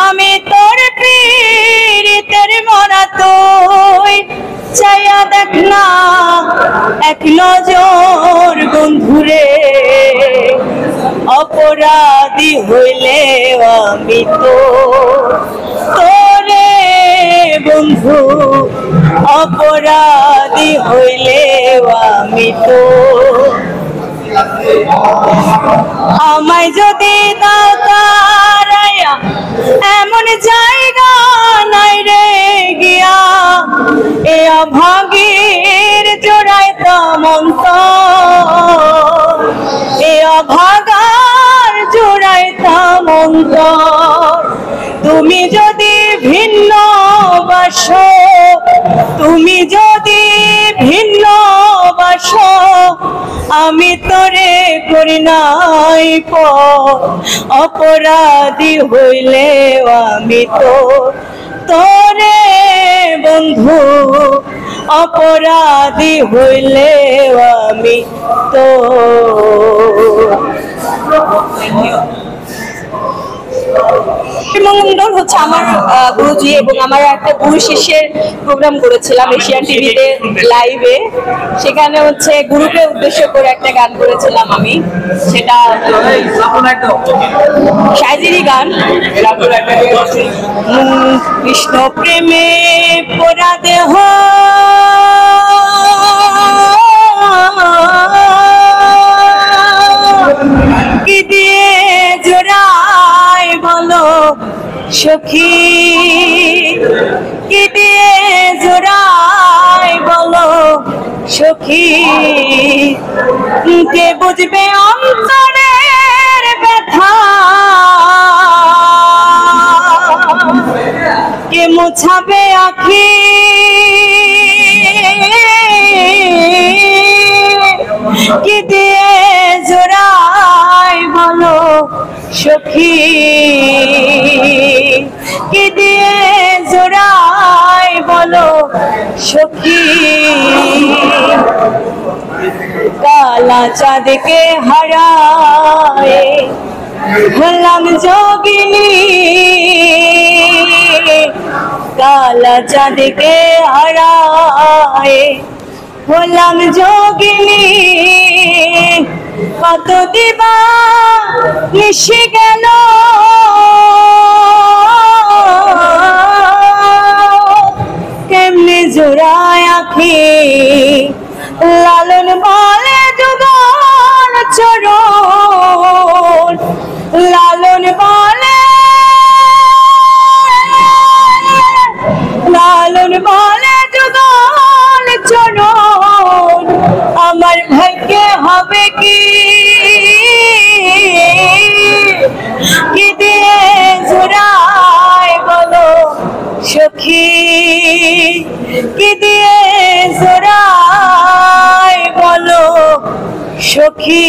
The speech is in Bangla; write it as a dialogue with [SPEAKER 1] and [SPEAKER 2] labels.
[SPEAKER 1] আমি তোর পীড়িতের মরা তুই চাইয়া দেখ না এক নজর বন্ধুরে, অপরাধী হইলে আমি তো তোরে বন্ধু, অপরাধী হইলে আমি তো। আমায় যদি দাও তারাইয়া এমন জায়গা নাই রে গিয়া, এ অভাগীর জোড়াইতাম অন্তর, এ অভাগার জোড়াইতাম অন্তর। তুমি যদি ভিন্ন বাসো, তুমি যদি ভিন্ন বাসো, আমি তোরে করি নাই পর, অপরাধী হইলে আমি তো তোরে বন্ধু, অপরাধী হইলে আমি তো। মঙ্গল হচ্ছে আমার গুরুজি এবং আমার একটা গুরু শিষ্যের প্রোগ্রাম করেছিলাম এশিয়ান টিভিতে লাইভে। সেখানে হচ্ছে গুরুকে উদ্দেশ্য করে একটা গান করেছিলাম আমি, সেটা শাহজিরি গান। কৃষ্ণ প্রেমে পোড়া দেহ কি দিয়ে জোড়াই বলো সখী, কি দিয়ে জোড়াই বলো সখী, কে বুঝবে অন্তরের ব্যথা, কে মুছাবে আখি, কি দিয়ে জোড়াই বলো সখী, কি দিয়ে জোড়াই বলো সখী। কালা চাঁদকে হারায়ে হলাম যোগিনী, কালা চাঁদকে হারায়ে হলাম যোগিনী, কত দিবা মিশে গেল কেমনে জোড়ায় আখি, লালন বলে যুগল চরণ, লালন বলে, লালন বলে যুগল চরণ, আমার ভাগ্যে হবে কি, কি দিয়ে জোড়াই বলো সখী, কি দিয়ে জোড়াই বলো সখী।